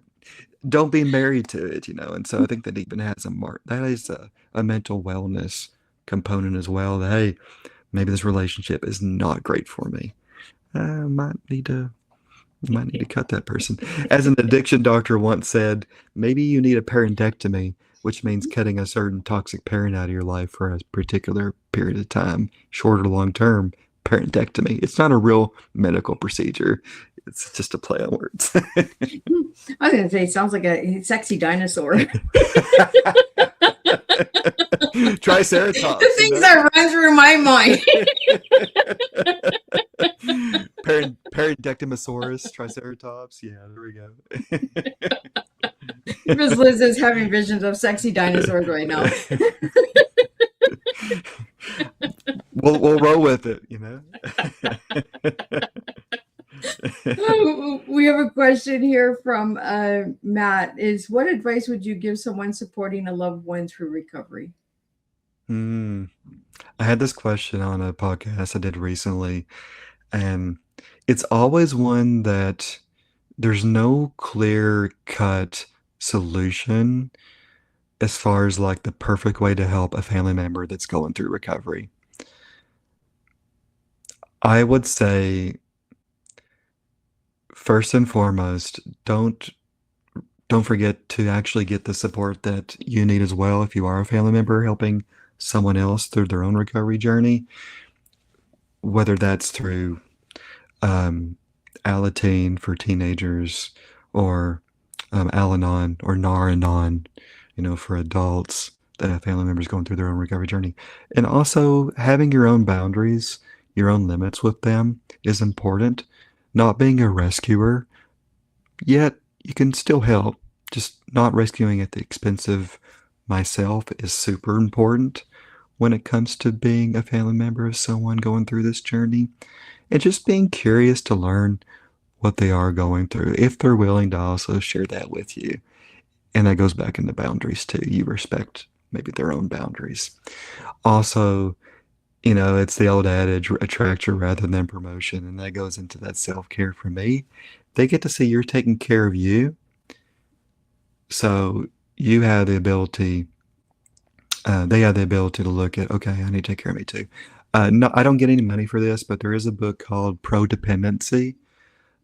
Don't be married to it, And so I think that even has that is a mental wellness component as well. That hey, maybe this relationship is not great for me. I might need to cut that person. As an addiction doctor once said, maybe you need a parentectomy, which means cutting a certain toxic parent out of your life for a particular period of time, short or long term. Parentectomy. It's not a real medical procedure. It's just a play on words. I was going to say, it sounds like a sexy dinosaur. Triceratops. The things that run through my mind. Parendectomosaurus, Triceratops. Yeah, there we go. Miss Liz is having visions of sexy dinosaurs right now. We'll roll with it, We have a question here from Matt. Is what advice would you give someone supporting a loved one through recovery? I had this question on a podcast I did recently, and it's always one that there's no clear cut solution as far as like the perfect way to help a family member that's going through recovery. I would say first and foremost, don't forget to actually get the support that you need as well if you are a family member helping someone else through their own recovery journey, whether that's through Alateen for teenagers or Al-Anon or Nar-Anon, for adults that have family members going through their own recovery journey. And also having your own boundaries, your own limits with them is important. Not being a rescuer, yet you can still help. Just not rescuing at the expense of myself is super important when it comes to being a family member of someone going through this journey. And just being curious to learn what they are going through, if they're willing to also share that with you. And that goes back into boundaries too. You respect maybe their own boundaries. Also, it's the old adage, attraction rather than promotion. And that goes into that self-care for me. They get to see you're taking care of you. So you have the ability, they have the ability to look at, okay, I need to take care of me too. No, I don't get any money for this, but there is a book called Pro-Dependency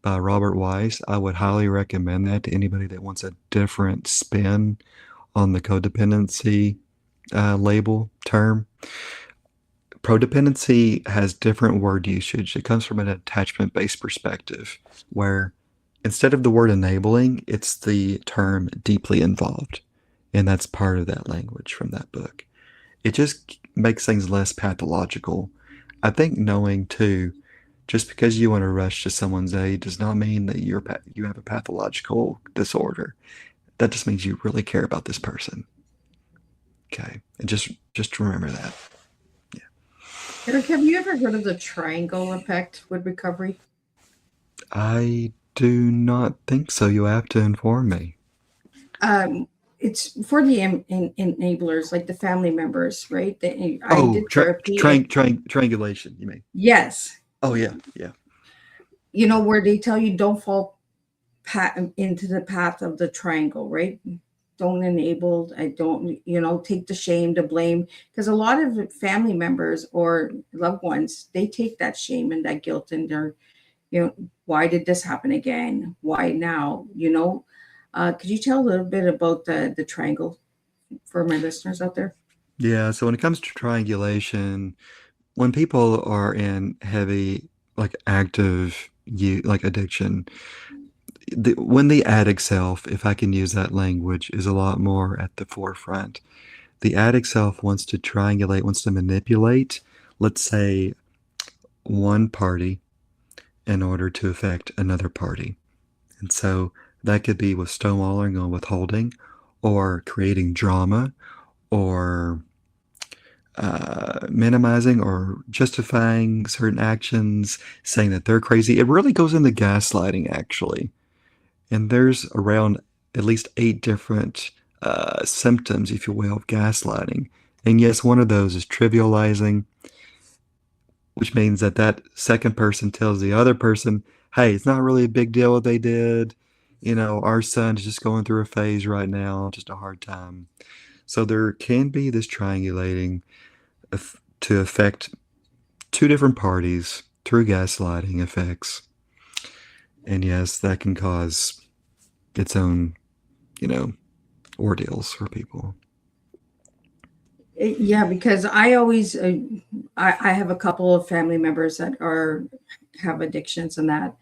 by Robert Weiss. I would highly recommend that to anybody that wants a different spin on the codependency label term. Codependency has different word usage. It comes from an attachment-based perspective, where instead of the word enabling, it's the term deeply involved. And that's part of that language from that book. It just makes things less pathological. I think knowing too, just because you want to rush to someone's aid does not mean that you have a pathological disorder. That just means you really care about this person. Okay, and just remember that. Yeah. Eric, have you ever heard of the triangle effect with recovery? I do not think so. You have to inform me. It's for the enablers, like the family members, right? I did therapy. Triangulation, you mean? Yes. Oh, yeah. Where they tell you don't fall into the path of the triangle, right? Don't enable, I don't, take the shame, the blame. Because a lot of family members or loved ones, they take that shame and that guilt and they're, why did this happen again? Why now? Could you tell a little bit about the triangle for my listeners out there? Yeah, so when it comes to triangulation, when people are in heavy, like active, like addiction, when the addict self, if I can use that language, is a lot more at the forefront. The addict self wants to triangulate, wants to manipulate, let's say, one party in order to affect another party. And so that could be with stonewalling or withholding, or creating drama or minimizing or justifying certain actions, saying that they're crazy. It really goes into gaslighting, actually. And there's around at least 8 different symptoms, if you will, of gaslighting. And yes, one of those is trivializing, which means that that second person tells the other person, hey, it's not really a big deal what they did. Our son is just going through a phase right now, just a hard time. So there can be this triangulating to affect 2 different parties through gaslighting effects. And yes, that can cause its own, you know, ordeals for people. Yeah, because I always, I have a couple of family members that have addictions and that,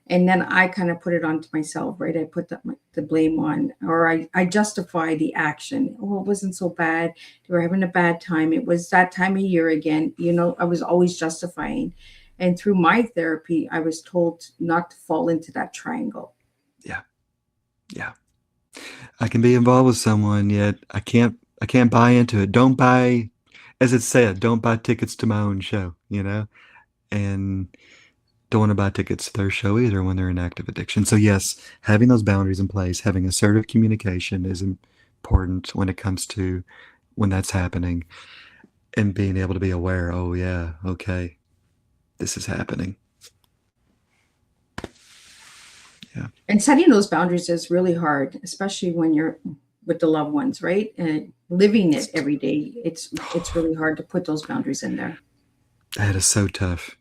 and then I kind of put it onto myself, right? I put the blame on, or I justify the action. Oh, it wasn't so bad. They were having a bad time. It was that time of year again. I was always justifying, and through my therapy, I was told not to fall into that triangle. Yeah. Yeah. I can be involved with someone, yet I can't buy into it. Don't buy, as it said, don't buy tickets to my own show, and don't want to buy tickets to their show either when they're in active addiction. So yes, having those boundaries in place, having assertive communication is important when it comes to when that's happening, and being able to be aware, oh yeah, okay, this is happening. Yeah. And setting those boundaries is really hard, especially when you're with the loved ones, right? And living it every day, it's really hard to put those boundaries in there. It is so tough.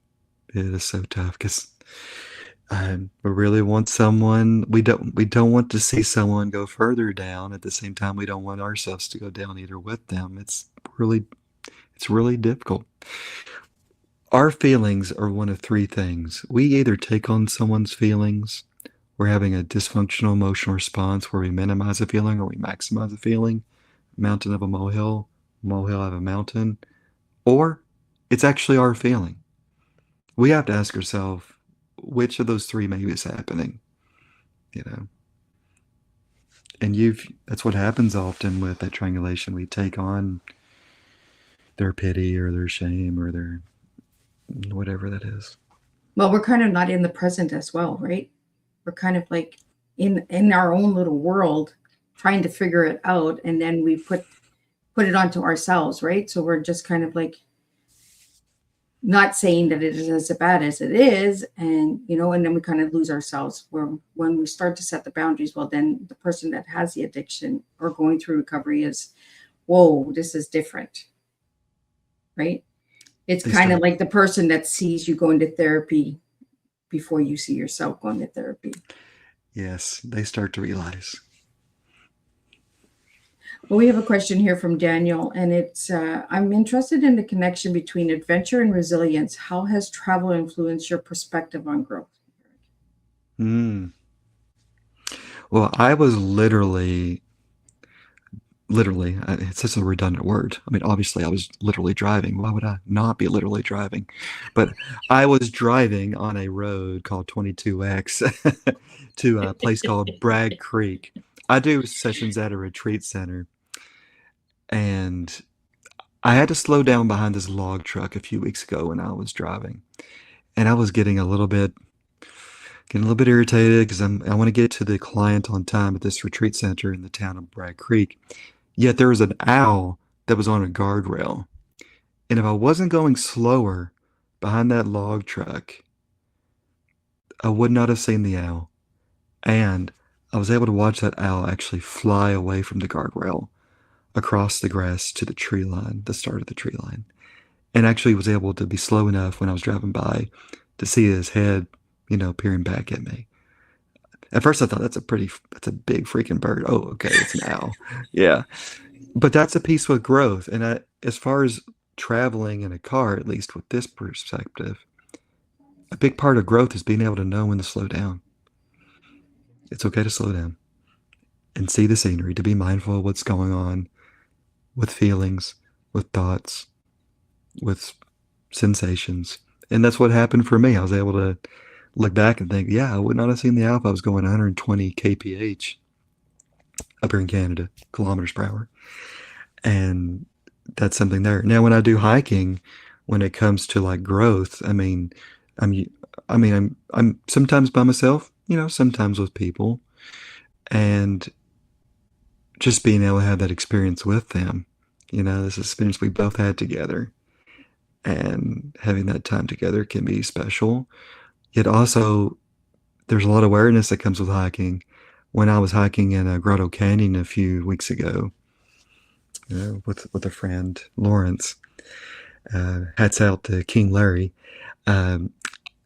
It is so tough because we really want someone. We don't want to see someone go further down. At the same time, we don't want ourselves to go down either with them. It's really difficult. Our feelings are one of 3 things. We either take on someone's feelings, we're having a dysfunctional emotional response where we minimize a feeling or we maximize a feeling, mountain of a molehill of a mountain, or it's actually our feeling. We have to ask ourselves, which of those 3 maybe is happening, And that's what happens often with that triangulation. We take on their pity or their shame or their whatever that is. Well, we're kind of not in the present as well, right? We're kind of like in our own little world trying to figure it out, and then we put it onto ourselves, right? So we're just kind of like not saying that it is as bad as it is, and and then we kind of lose ourselves when we start to set the boundaries. Well, then the person that has the addiction or going through recovery is, whoa, this is different, right? It's kind of like the person that sees you going to therapy before you see yourself going to therapy. Yes, they start to realize. Well, we have a question here from Daniel, and it's, I'm interested in the connection between adventure and resilience. How has travel influenced your perspective on growth? Well, I was literally, it's such a redundant word. I mean, obviously I was literally driving. Why would I not be literally driving? But I was driving on a road called 22X to a place called Bragg Creek. I do sessions at a retreat center, and I had to slow down behind this log truck a few weeks ago when I was driving, and I was getting a little bit irritated because I want to get to the client on time at this retreat center in the town of Bragg Creek. Yet there was an owl that was on a guardrail. And if I wasn't going slower behind that log truck, I would not have seen the owl. And I was able to watch that owl actually fly away from the guardrail across the grass to the tree line, the start of the tree line. And actually was able to be slow enough when I was driving by to see his head, peering back at me. At first I thought that's a big freaking bird. Oh, okay, it's an owl. Yeah. But that's a piece with growth. And as far as traveling in a car, at least with this perspective, a big part of growth is being able to know when to slow down. It's okay to slow down and see the scenery, to be mindful of what's going on with feelings, with thoughts, with sensations. And that's what happened for me. I was able to look back and think, yeah, I would not have seen the owl if I was going 120 kph up here in Canada, kilometers per hour. And that's something there. Now, when I do hiking, when it comes to like growth, I'm, I'm sometimes by myself, sometimes with people, and just being able to have that experience with them, this experience we both had together, and having that time together can be special. Yet also, there's a lot of awareness that comes with hiking. When I was hiking in a Grotto Canyon a few weeks ago, with a friend, Lawrence, hats out to King Larry. Um,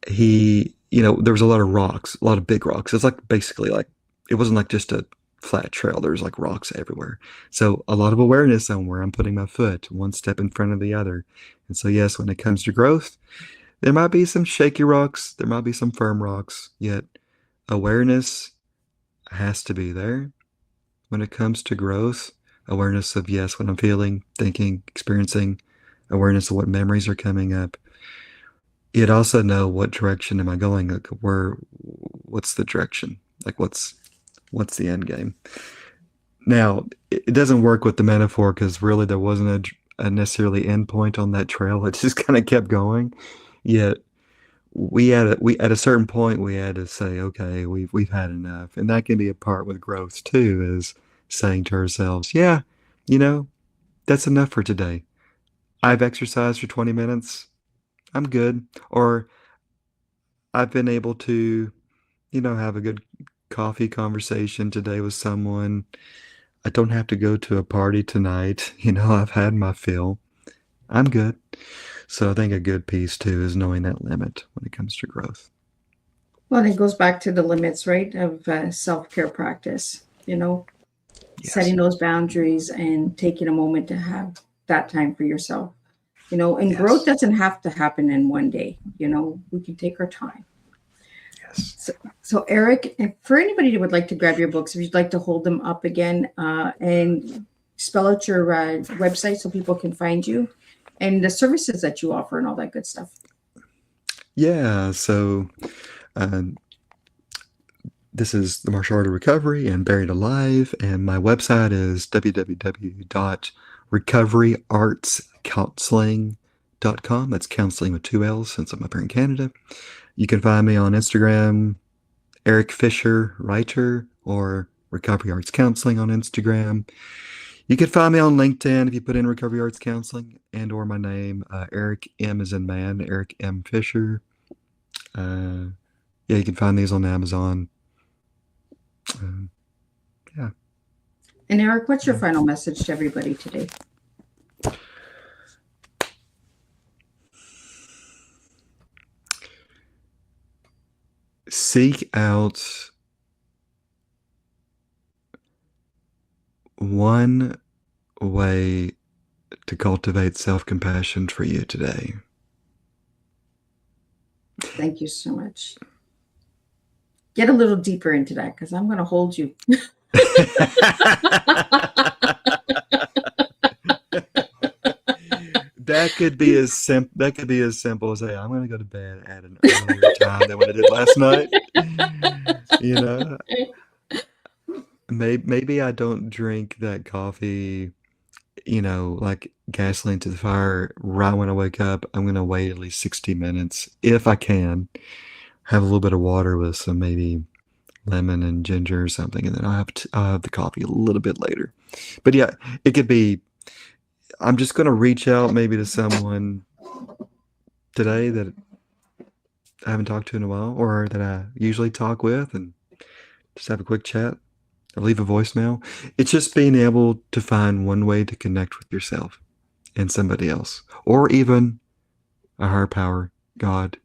there was a lot of rocks, a lot of big rocks. It's like basically like, it wasn't like just a flat trail. There was like rocks everywhere. So a lot of awareness on where I'm putting my foot, one step in front of the other. And so, yes, when it comes to growth, there might be some shaky rocks, there might be some firm rocks, yet awareness has to be there when it comes to growth. Awareness of, yes, what I'm feeling, thinking, experiencing, awareness of what memories are coming up. You'd also know what direction am I going, like what's the direction, like what's the end game. Now, it doesn't work with the metaphor because really there wasn't a necessarily end point on that trail. It just kind of kept going. Yet we at a certain point we had to say, okay, we've had enough, and that can be a part with growth too, is saying to ourselves, yeah, that's enough for today. I've exercised for 20 minutes. I'm good. Or I've been able to, have a good coffee conversation today with someone. I don't have to go to a party tonight. I've had my fill. I'm good. So I think a good piece too is knowing that limit when it comes to growth. Well, it goes back to the limits, right, of self-care practice, Yes. setting those boundaries and taking a moment to have that time for yourself. And Yes. growth doesn't have to happen in one day. We can take our time. Yes. So Eric, if for anybody who would like to grab your books, if you'd like to hold them up again and spell out your website so people can find you and the services that you offer and all that good stuff. Yeah. So this is the Martial Art of Recovery and Buried Alive, and my website is www.recoveryartscounseling.com. That's counseling with 2 L's since I'm up here in Canada. You can find me on Instagram, Eric Fisher Writer, or Recovery Arts Counseling on Instagram. You can find me on LinkedIn if you put in Recovery Arts Counseling and or my name, Eric M as in man, Eric M Fisher. Yeah, you can find these on Amazon. Yeah. And Eric, what's your final message to everybody today? Seek out one way to cultivate self-compassion for you today. Thank you so much. Get a little deeper into that because I'm going to hold you. That could be as simple as, hey, I'm going to go to bed at an earlier time than what I did last night. Maybe I don't drink that coffee, like gasoline to the fire right when I wake up. I'm going to wait at least 60 minutes if I can. Have a little bit of water with some maybe lemon and ginger or something, and then I'll have the coffee a little bit later. But yeah, it could be, I'm just going to reach out maybe to someone today that I haven't talked to in a while, or that I usually talk with, and just have a quick chat or leave a voicemail. It's just being able to find one way to connect with yourself and somebody else, or even a higher power, God,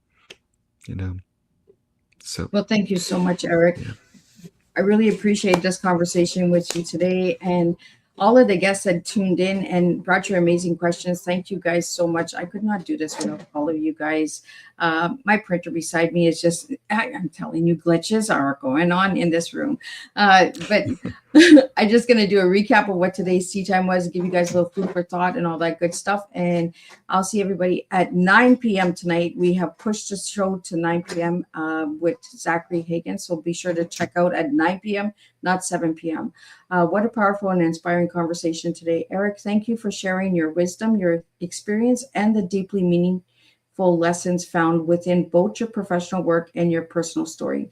So, well, thank you so much, Eric. Yeah. I really appreciate this conversation with you today, and all of the guests that tuned in and brought your amazing questions. Thank you guys so much. I could not do this without all of you guys. My printer beside me is just, I'm telling you, glitches are going on in this room. But I'm just going to do a recap of what today's tea time was, give you guys a little food for thought and all that good stuff. And I'll see everybody at 9 p.m. tonight. We have pushed the show to 9 p.m. With Zachary Hagan. So be sure to check out at 9 p.m., not 7 p.m. What a powerful and inspiring conversation today. Eric, thank you for sharing your wisdom, your experience, and the deeply meaningful lessons found within both your professional work and your personal story.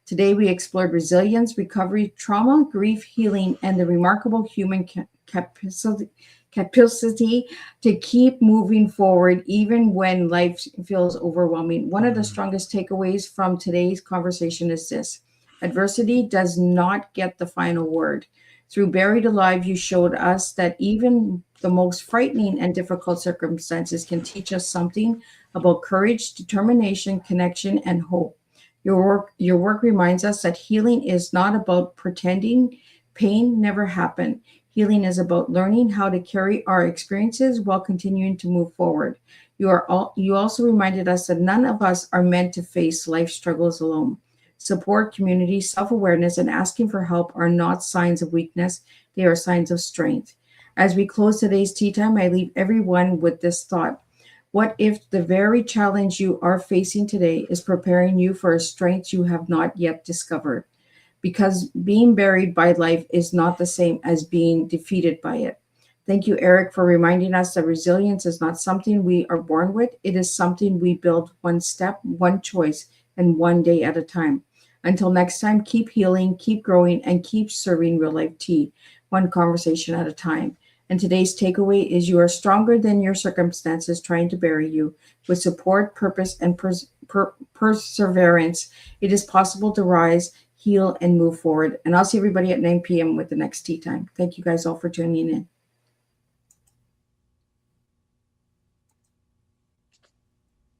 Today, we explored resilience, recovery, trauma, grief, healing, and the remarkable human capacity to keep moving forward even when life feels overwhelming. One of the strongest takeaways from today's conversation is this: adversity does not get the final word. Through Buried Alive, you showed us that even the most frightening and difficult circumstances can teach us something about courage, determination, connection, and hope. Your work reminds us that healing is not about pretending pain never happened. Healing is about learning how to carry our experiences while continuing to move forward. You also reminded us that none of us are meant to face life struggles alone. Support, community, self-awareness, and asking for help are not signs of weakness. They are signs of strength. As we close today's tea time, I leave everyone with this thought: what if the very challenge you are facing today is preparing you for a strength you have not yet discovered? Because being buried by life is not the same as being defeated by it. Thank you, Eric, for reminding us that resilience is not something we are born with. It is something we build one step, one choice, and one day at a time. Until next time, keep healing, keep growing, and keep serving real life tea, one conversation at a time. And today's takeaway is you are stronger than your circumstances trying to bury you. With support, purpose, and perseverance, it is possible to rise, heal, and move forward. And I'll see everybody at 9 p.m. with the next tea time. Thank you guys all for tuning in.